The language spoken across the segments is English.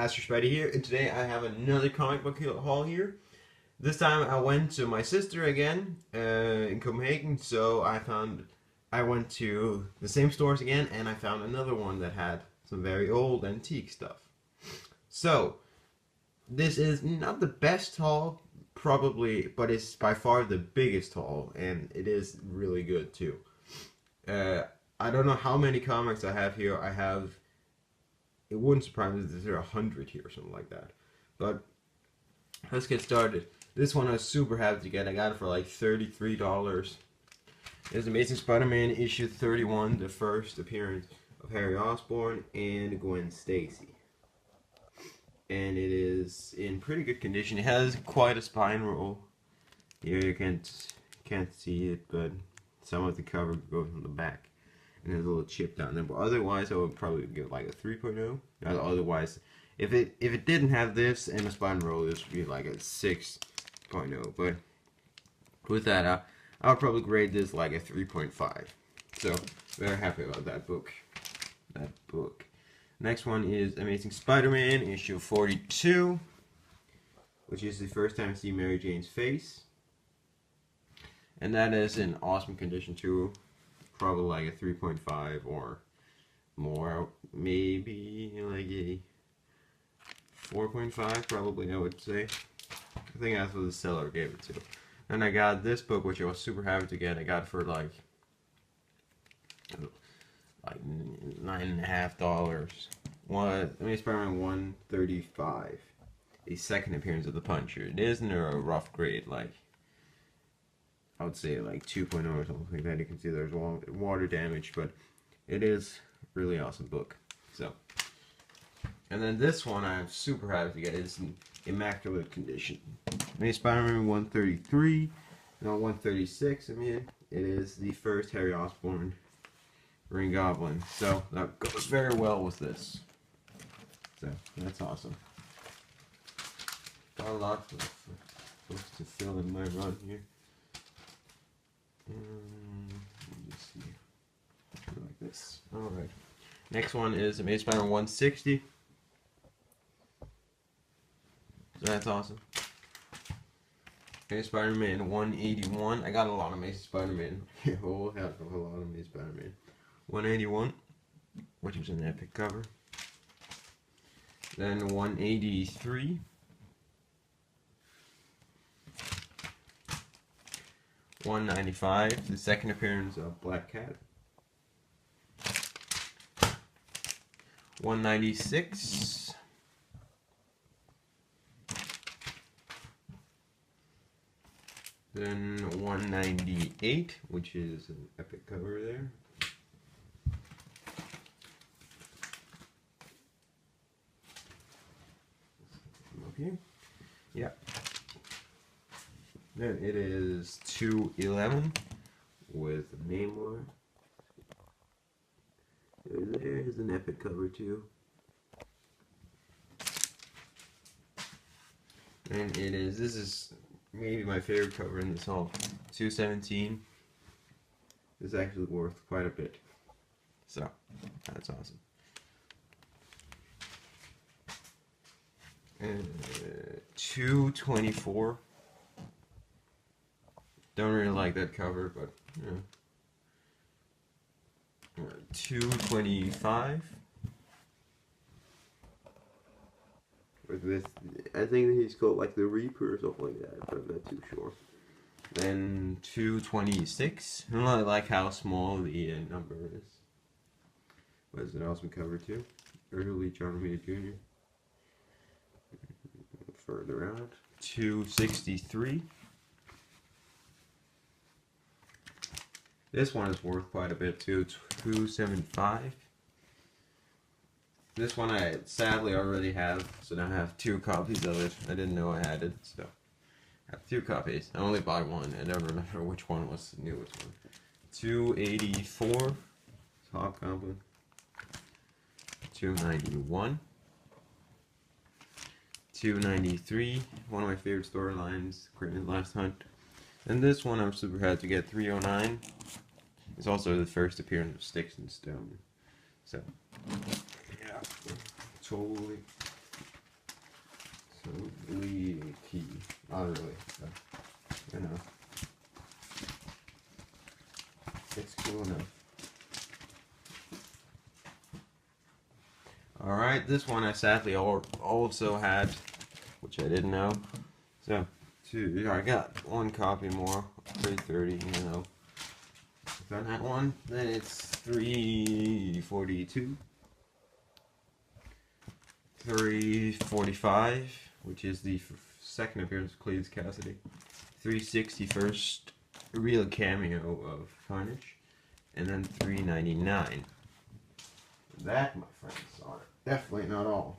Astro Spidey here, and today I have another comic book haul here. This time I went to my sister again in Copenhagen, so I went to the same stores again, and I found another one that had some very old antique stuff. So this is not the best haul, probably, but it's by far the biggest haul, and it is really good too. I don't know how many comics I have here. It wouldn't surprise me if there are 100 here or something like that. But let's get started. This one I was super happy to get. I got it for like $33. It's Amazing Spider-Man issue 31, the first appearance of Harry Osborn and Gwen Stacy. And it is in pretty good condition. It has quite a spine roll. Here you can't see it, but some of the cover goes on the back. And there's a little chip down there, but otherwise I would probably give like a 3.0. Otherwise, if it didn't have this and a spine roll, this would be like a 6.0. But with that, I would probably grade this like a 3.5. So very happy about that book. Next one is Amazing Spider-Man issue 42, which is the first time I see Mary Jane's face, and that is in awesome condition too. Probably like a 3.5 or more, maybe like a 4.5 probably, I would say. I think that's what the seller gave it to. And I got this book, which I was super happy to get. I got it for like $9.50. Spider-Man 135, a second appearance of the Punisher. It isn't a rough grade, like I would say like 2.0 or something like that. You can see there's water damage, but it is a really awesome book. So, and then this one I'm super happy to get. It's in immaculate condition. Spider-Man 133, no 136. It is the first Harry Osborn Green Goblin. So that goes very well with this. So that's awesome. Got a lot of books to fill in my run here. Let me just see. Like this. Alright. Next one is Amazing Spider-Man 160. So that's awesome. Amazing Spider-Man 181. I got a lot of Amazing Spider-Man. A whole hell of a lot of Amazing Spider-Man. 181, which was an epic cover. Then 183. 195, the second appearance of Black Cat. 196. Then 198, which is an epic cover there. Up here. Yeah. Then it is 211 with Namor. There's an epic cover too. And this is maybe my favorite cover in this haul. 217. This is actually worth quite a bit. So, that's awesome. And 224. Don't really like that cover, but yeah. 225. With this, I think he's called like the Reaper or something like that, but I'm not too sure. Then 226. I don't really like how small the number is. But it's an awesome cover too. Early John Romita Jr. Further out. 263. This one is worth quite a bit too. 275. This one I sadly already have, so now I have 2 copies of it. I didn't know I had it, so I have 2 copies. I only bought one. I don't remember which one was the newest one. 284. Top Goblin. 291. 293. One of my favorite storylines, Criminal's Last Hunt. And this one I'm super happy to get. 309. It's also the first appearance of Sticks and Stone. So, yeah, totally So leaky. Not really, but you know. It's cool enough. Alright, this one I sadly also had, which I didn't know. So, I got one copy more, 330, you know. If I had one, then it's 342. 345, which is the second appearance of Cleves Cassidy. 361st real cameo of Carnage. And then 399. That, my friends, are definitely not all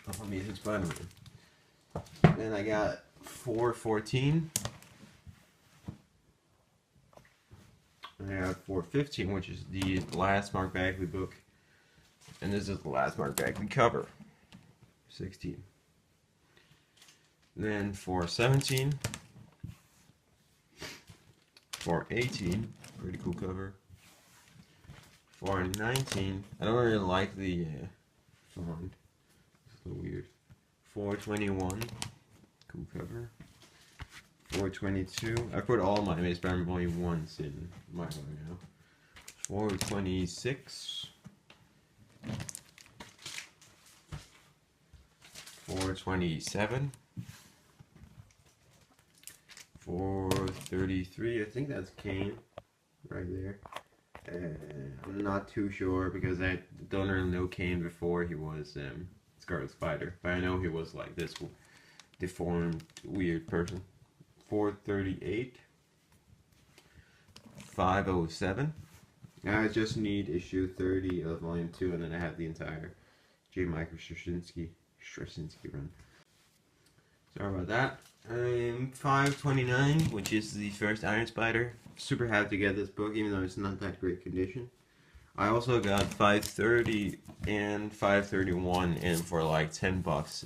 of Amazing Spider-Man. Then I got 414. I got 415, which is the last Mark Bagley book. And this is the last Mark Bagley cover. 16. Then 417. 418. Pretty cool cover. 419. I don't really like the font. It's a little weird. 421. Cool cover. 422. I put all my Amazing Spider-Man Volume 1s in my one now. 426. 427. 433. I think that's Kane right there. I'm not too sure because I don't really know Kane before he was Scarlet Spider, but I know he was like this deformed, weird person. 438. 507. Now I just need issue 30 of Volume 2, and then I have the entire J. Michael Straczynski run. Sorry about that. 529, which is the first Iron Spider. Super happy to get this book, even though it's not that great condition. I also got 530 and 531 in for like $10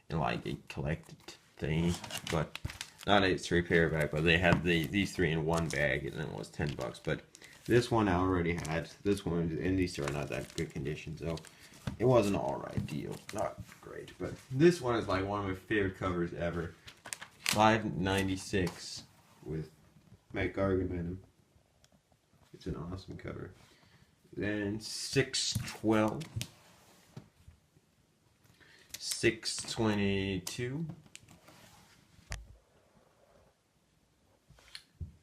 in like a collected thing, but not a straight paperback. But they had these three in one bag, and it was $10. But this one I already had. This one, and these two are not that good condition, so it was an alright deal. Not great, but this one is like one of my favorite covers ever. 596 with Matt Gargan Venom. It's an awesome cover. Then 612. 622.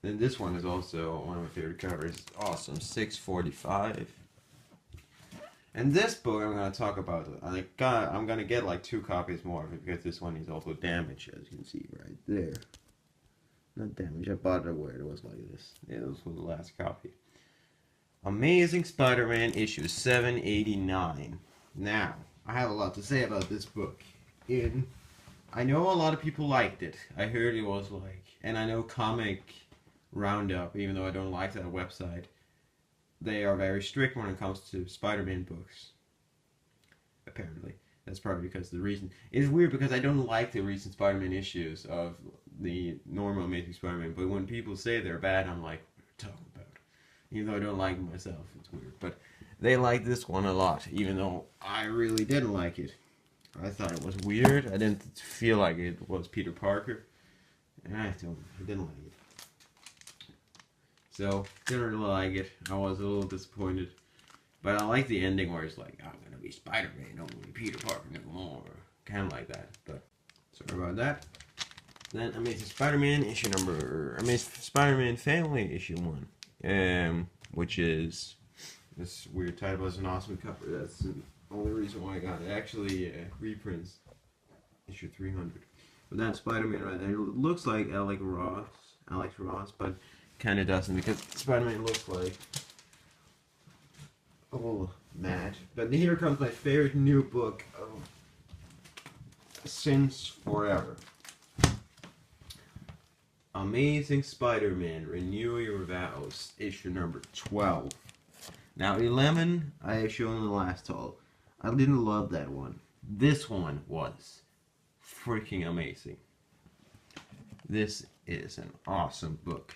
Then this one is also one of my favorite covers. It's awesome. 645. And this book I'm going to talk about, I'm going to get like 2 copies more of it because this one is also damaged, as you can see right there. Not damaged, I bought it where it was like this. Yeah, this was the last copy. Amazing Spider-Man issue 789. Now, I have a lot to say about this book. I know a lot of people liked it. I heard it was like, and I know Comic Roundup, even though I don't like that website, they are very strict when it comes to Spider-Man books. Apparently. That's probably because the reason. It's weird because I don't like the recent Spider-Man issues of the normal Amazing Spider-Man, but when people say they're bad, I'm like, what are you talking about? Even though I don't like it myself, it's weird. But they like this one a lot, even though I really didn't like it. I thought it was weird. I didn't feel like it was Peter Parker. And I didn't like it. So, didn't really like it. I was a little disappointed. But I like the ending where it's like, I'm gonna be Spider-Man, don't be Peter Parker no more. Kind of like that. But, sorry about that. Then Amazing Spider-Man Amazing Spider-Man Family issue 1. Which is, this weird title is an awesome cover. That's the only reason why I got it. Actually, reprints issue 300. But that's Spider-Man right there. It looks like Alex Ross, but kind of doesn't because Spider-Man looks like a little mad. But here comes my favorite new book of since forever. Amazing Spider-Man, Renew Your Vows, issue number 12. Now 11, I showed in the last haul. I didn't love that one. This one was freaking amazing. This is an awesome book.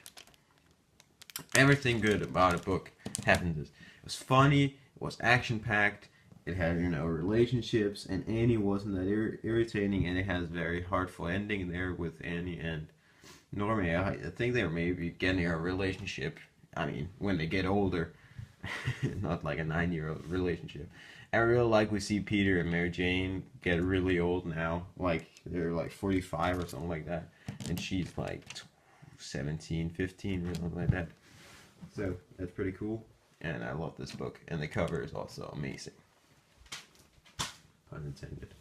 Everything good about a book happened. It was funny, it was action-packed, It had, relationships, and Annie wasn't that irritating, and it has very heartful ending there with Annie and Normie. I think they're maybe getting a relationship. I mean, when they get older, not like a 9-year-old relationship. I really like we see Peter and Mary Jane get really old now. Like, they're like 45 or something like that. And she's like 17, 15 or something like that. So, that's pretty cool. And I love this book. And the cover is also amazing. Pun intended.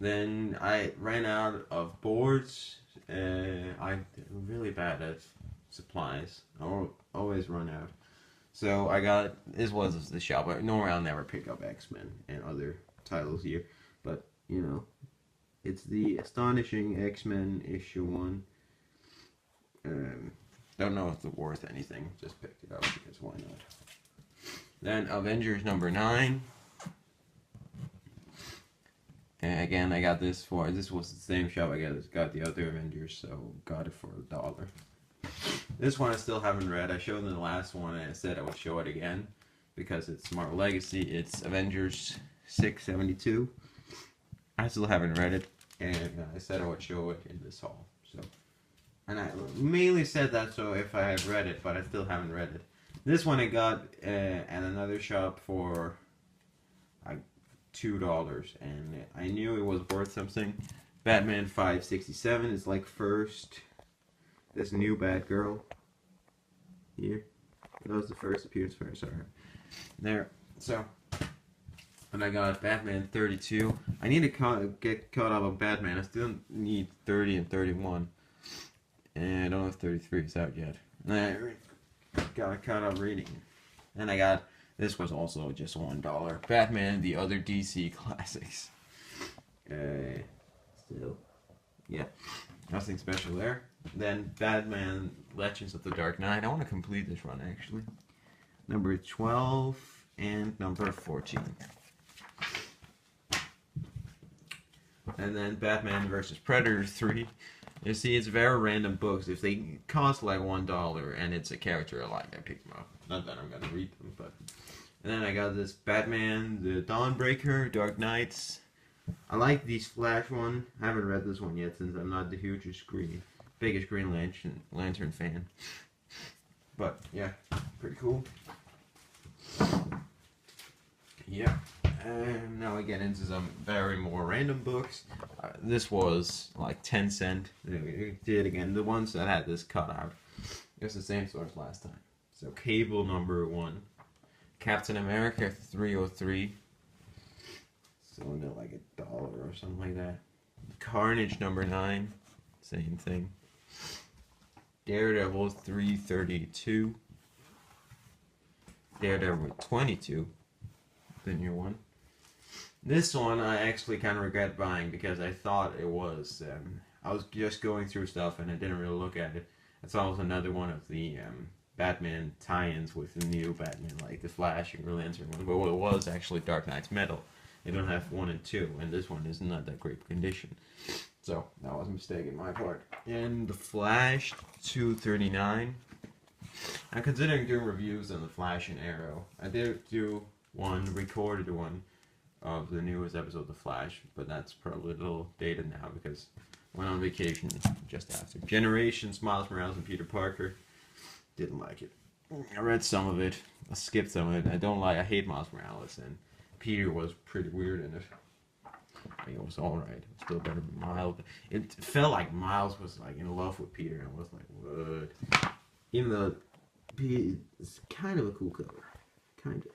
Then I ran out of boards. I'm really bad at supplies. I always run out. So I got, this was the shop. Normally I'll never pick up X-Men and other titles here. But, it's the Astonishing X-Men issue 1. Don't know if it's worth anything. Just picked it up because why not. Then Avengers number 9. And again, I got this was the same shop I got the other Avengers, so got it for $1. This one I still haven't read. I showed in the last one and I said I would show it again because it's Marvel Legacy. It's Avengers 672. I still haven't read it, and I said I would show it in this haul. So, and I mainly said that so if I had read it, but I still haven't read it. This one I got at another shop for like $2, and I knew it was worth something. Batman 567 is like first. This new Batgirl here. That was the first appearance for her, sorry. There. So, and I got Batman 32. I need to get caught up on Batman. I still need 30 and 31. And I don't know if 33 is out yet. And I got caught up reading. And I got, this was also just $1. Batman, the other DC classics. Still, yeah. Nothing special there. Then Batman Legends of the Dark Knight. I want to complete this run actually. Number 12 and number 14. And then Batman vs. Predator 3. You see, it's very random books. If they cost like $1 and it's a character I like, I pick them up. Not that I'm going to read them, but. And then I got this Batman, the Dawnbreaker, Dark Knights. I like these Flash one. I haven't read this one yet since I'm not the biggest Green Lantern fan. But yeah, pretty cool. Yeah, and now I get into some very more random books. This was like 10 cents. We did again. The ones that had this cut out. It's the same source last time. So Cable number 1. Captain America 303. So they're like $1 or something like that. Carnage number 9. Same thing. Daredevil 332. Daredevil 22. The new one. This one I actually kind of regret buying because I thought it was, I was just going through stuff and I didn't really look at it. I thought it was another one of the Batman tie-ins with the new Batman, like the Flash and Green Lantern one. But what it was actually Dark Knight's Metal. They don't have 1 and 2, and this one is not that great condition. So, that was a mistake on my part. And the Flash 239. I'm considering doing reviews on the Flash and Arrow. I did do recorded one of the newest episode of The Flash, but that's probably a little dated now because I went on vacation just after. Generations, Miles Morales and Peter Parker. Didn't like it. I read some of it. I skipped some of it. I hate Miles Morales, and Peter was pretty weird in it. I think it was alright. It was still better than Miles. It felt like Miles was like in love with Peter, and I was like, what? Even though it's kind of a cool cover. Kind of.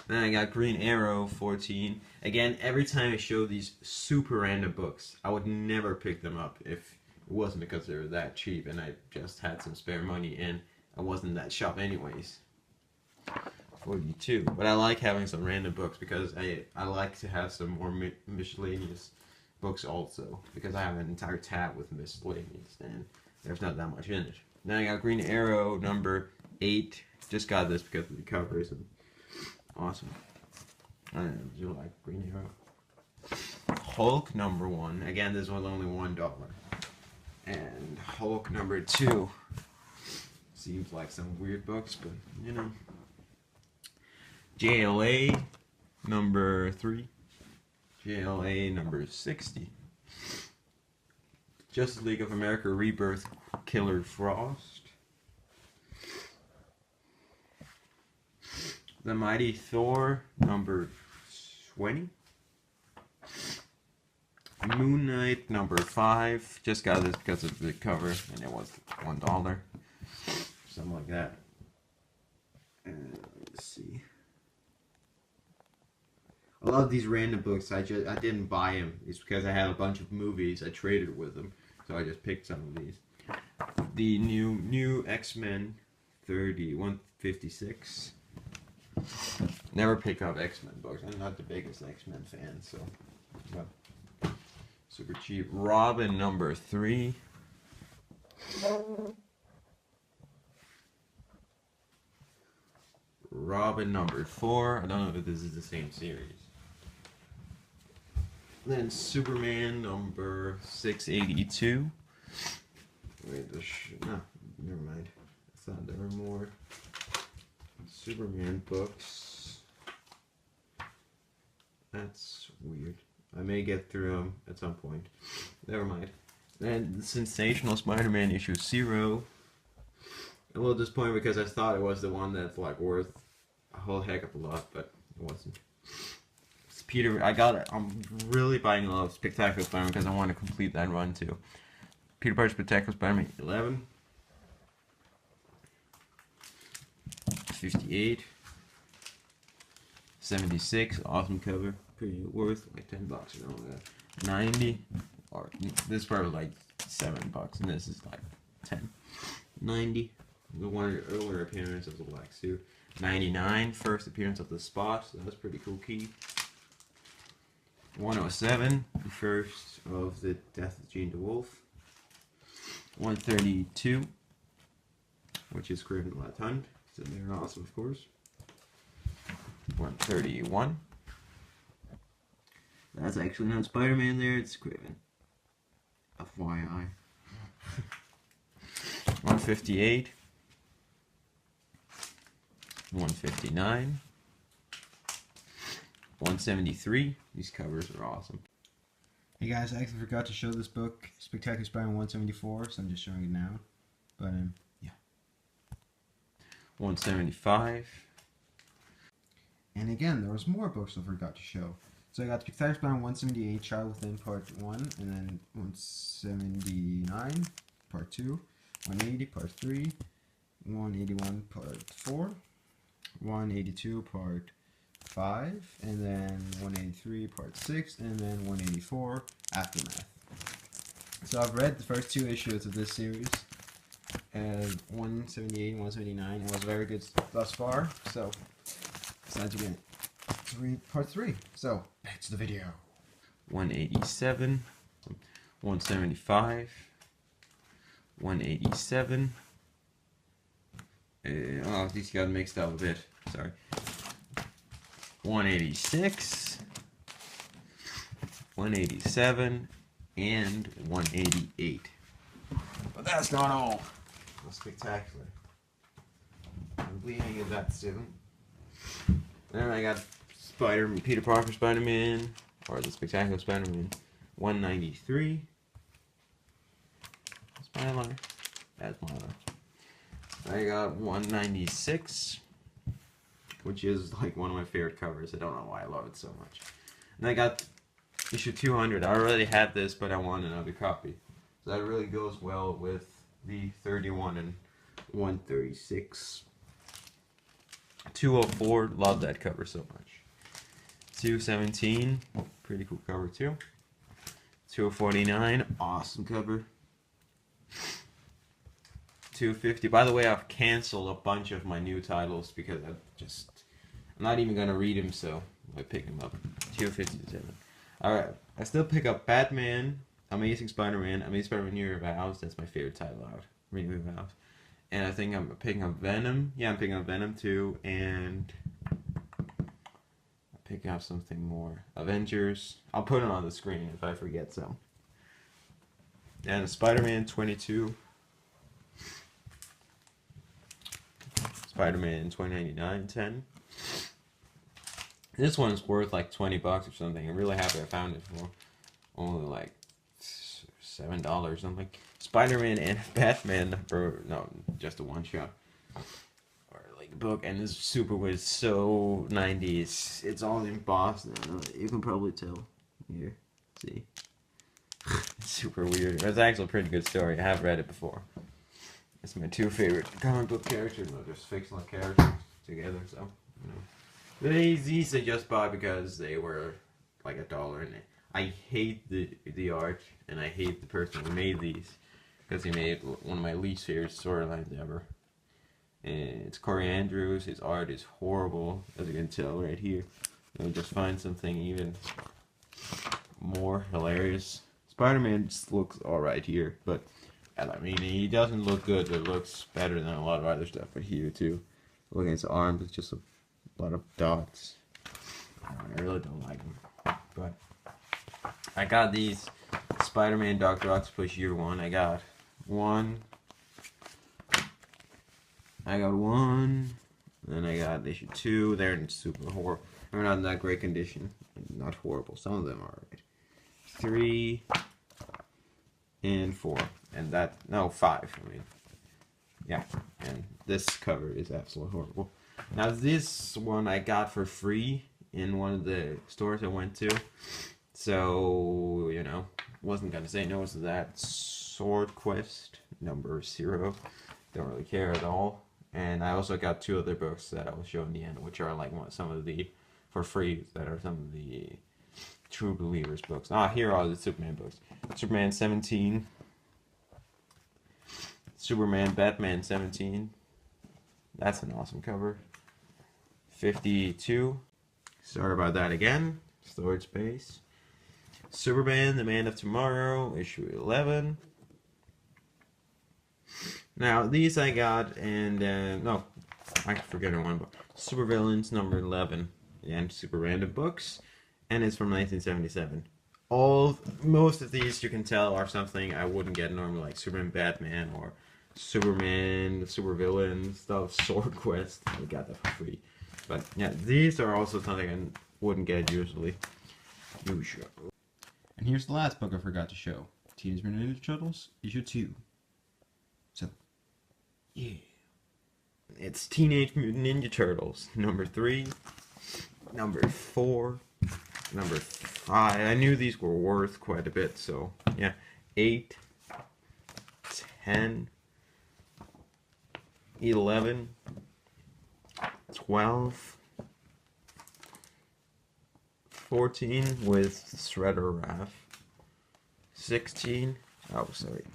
Then I got Green Arrow 14. Again, every time I show these super random books, I would never pick them up if it wasn't because they were that cheap and I just had some spare money and I wasn't that shop anyways. 42. But I like having some random books because I like to have some more miscellaneous books also because I have an entire tab with miscellaneous and there's not that much in it. Then I got Green Arrow number 8. Just got this because of the covers and awesome. I don't know, do you like Green Arrow? Hulk number 1. Again, this was only $1. And Hulk number 2. Seems like some weird books, but you know. JLA number 3. JLA number 60. Justice League of America Rebirth Killer Frost. The Mighty Thor number 20. Moon Knight number 5. Just got this because of the cover and it was $1. Something like that. Let's see. A lot of these random books I didn't buy them. It's because I had a bunch of movies. I traded with them, so I just picked some of these. The new X-Men 156. Never pick up X-Men books. I'm not the biggest X-Men fan, so but super cheap. Robin number 3. Robin number 4. I don't know if this is the same series. Then Superman number 682. Wait, no, never mind. I thought there were more Superman books. That's weird. I may get through them at some point. Never mind. Then Sensational Spider-Man issue 0. A little disappointed because I thought it was the one that's like worth a whole heck of a lot, but it wasn't. It's Peter, I'm really buying a lot of Spectacular Spider-Man because I want to complete that run too. Peter Parker Spectacular Spider-Man 11. 58. 76, awesome cover. Pretty worth like $10 and all that. 90, or this part was like $7 and this is like 10. 90. The one earlier appearance of the black suit. 99, first appearance of the Spot, so that's pretty cool key. 107, the first of the death of Jean DeWolf. 132, which is Craven the Last Hunt, so they're awesome, of course. 131. That's actually not Spider-Man there, it's Craven. FYI. 158. 159. 173. These covers are awesome. Hey guys, I actually forgot to show this book, Spectacular Spider-Man 174, so I'm just showing it now. But, yeah. 175. And again, there was more books I forgot to show. So I got Spectacular Spider-Man 178, Child Within Part 1, and then 179, Part 2, 180, Part 3, 181, Part 4, 182, Part 5, and then 183, Part 6, and then 184, Aftermath. So I've read the first 2 issues of this series, and 178 and 179. It was very good thus far, so decided to get to read Part 3. So, back to the video. 187. 175. 187. Oh, these got mixed up a bit. Sorry. 186, 187, and 188. But that's not all. That's spectacular. I'm bleeding at that soon. Then I got Peter Parker Spider-Man, or the Spectacular Spider-Man 193. That's my line. That's my line. I got 196. Which is like one of my favorite covers. I don't know why I love it so much. And I got issue 200. I already had this, but I want another copy. So that really goes well with the 31 and 136. 204, love that cover so much. 217, pretty cool cover too. 249, awesome cover. 250. By the way, I've canceled a bunch of my new titles because I'm not even gonna read them, so I pick them up. 257. Alright, I still pick up Batman, Amazing Spider-Man, Amazing Spider-Man New Year of House. That's my favorite title out. New Year of House. And I think I'm picking up Venom. Yeah, I'm picking up Venom too. And I'm picking up something more. Avengers. I'll put it on the screen if I forget some. And Spider-Man 22. Spider-Man 2099 10. This one's worth like $20 or something. I'm really happy I found it for only like $7 or something. Spider-Man and Batman number, no, just a one shot. Or like book, and this super was so 90s. It's all embossed now. You can probably tell. Here, see. It's super weird. It's actually a pretty good story. I have read it before. It's my two favorite comic book characters, not just fictional characters together, so, you know. These I just bought because they were like $1, and I hate the art, and I hate the person who made these, because he made one of my least favorite storylines ever. And it's Corey Andrews. His art is horrible, as you can tell right here. You'll just find something even more hilarious. Spider-Man just looks alright here, but I mean, he doesn't look good, but it looks better than a lot of other stuff right here too. Look at his arms, it's just a lot of dots. I really don't like them. But I got these Spider-Man Dr. Octopus Year 1. I got one, then I got issue 2. They're in super horrible. They're not in that great condition. Not horrible. Some of them are alright. 3 and 4. And that, no, 5. I mean, yeah. And this cover is absolutely horrible. Now this one I got for free in one of the stores I went to. So, you know, wasn't gonna say no to that. Sword Quest number 0. Don't really care at all. And I also got 2 other books that I will show in the end, which are like some of the, for free, that are some of the True Believers books. Ah, here are the Superman books. Superman 17. Superman Batman 17. That's an awesome cover. 52. Sorry about that again. Storage space. Superman, the Man of Tomorrow, issue 11. Now, these I got, and, no, I forget one book. Supervillains, number 11. And super random books, and it's from 1977. Most of these, you can tell, are something I wouldn't get normally, like Superman, Batman, or Superman, Supervillain stuff, Sword Quest. I got that for free. But, yeah, these are also something I wouldn't get usually. And here's the last book I forgot to show. Teenage Mutant Ninja Turtles, issue 2. So, yeah. It's Teenage Mutant Ninja Turtles, number 3, number 4, number 5. I knew these were worth quite a bit, so, yeah. 8, 10, 11, 12, 14 with Shredder Raph, 16, oh sorry,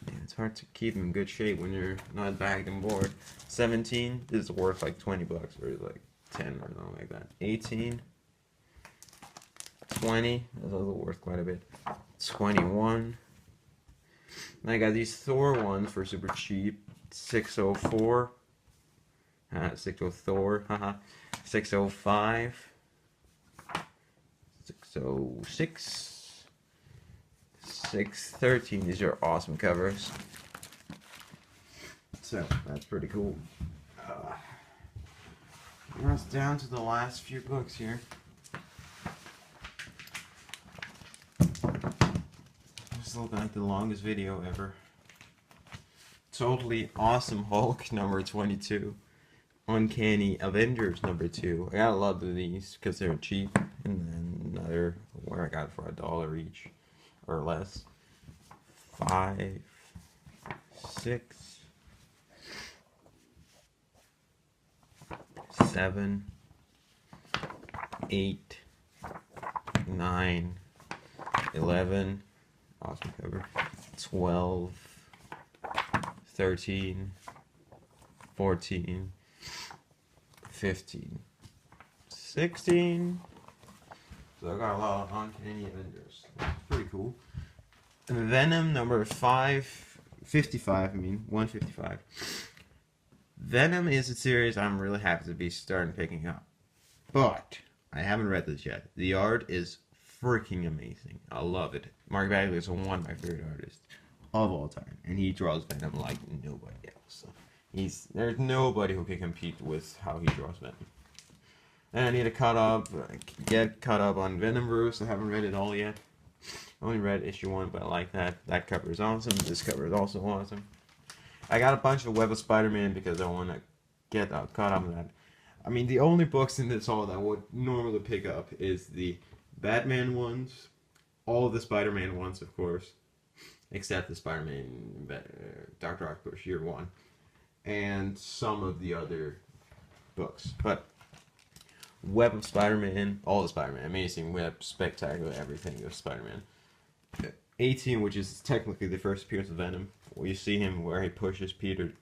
man, it's hard to keep in good shape when you're not bagged and bored. 17, this is worth like $20 or like 10 or something like that. 18, 20, that's also worth quite a bit. 21, and I got these Thor ones for super cheap. 604, 604, haha, 605, 606, 613. These are awesome covers. So that's pretty cool. We're down to the last few books here. This looks like the longest video ever. Totally Awesome Hulk number 22. Uncanny Avengers number 2. I got a lot of these because they're cheap. And then another where I got it for $1 each or less. 5, 6, 7, 8, 9, 11. Awesome cover. 12. 13, 14, 15, 16. So I got a lot of Uncanny Avengers. That's pretty cool. Venom number 55, 155. Venom is a series I'm really happy to be starting picking up. But I haven't read this yet. The art is freaking amazing. I love it. Mark Bagley is one of my favorite artists of all time, and he draws Venom like nobody else. So there's nobody who can compete with how he draws Venom. And I need to get caught up on Venom. I haven't read it all yet. I only read issue 1, but I like that. That cover is awesome. This cover is also awesome. I got a bunch of Web of Spider-Man because I want to get caught up on that. I mean, the only books in this haul that I would normally pick up is the Batman ones, all of the Spider-Man ones, of course, except the Spider-Man Dr. Octopus Year 1, and some of the other books. But Web of Spider-Man, all the Spider-Man, Amazing Web, Spectacular, everything of Spider-Man. 18, which is technically the first appearance of Venom, where you see him where he pushes Peter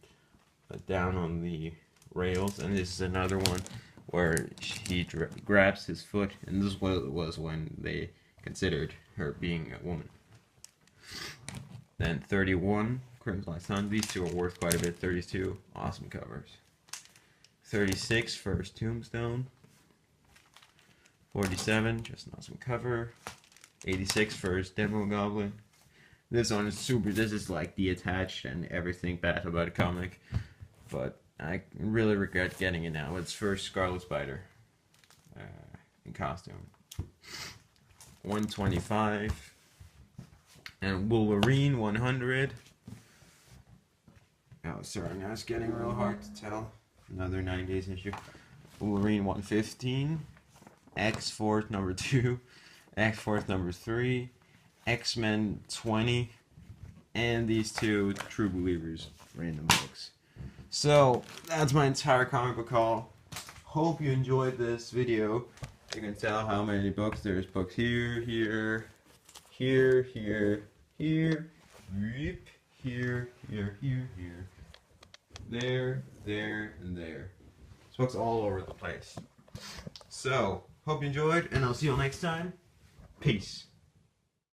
down on the rails, and this is another one where he grabs his foot, and this was when they considered her being a woman. Then 31, Crimson Sun, these two are worth quite a bit. 32, awesome covers. 36, First Tombstone. 47, just an awesome cover. 86, First Demo Goblin. This one is super, this is like the attached and everything bad about a comic, but I really regret getting it now. It's First Scarlet Spider in costume. 125, and Wolverine 100. Oh, sorry, now it's getting real hard to tell. Another 9 days issue. Wolverine 115, X-Force number 2, X-Force number 3, X-Men 20, and these two True Believers random books. So, that's my entire comic book haul. Hope you enjoyed this video. You can tell how many books. There's books here, here, here, here, here, here, here, here, there, there, and there. This book's all over the place. So, hope you enjoyed, and I'll see you all next time. Peace.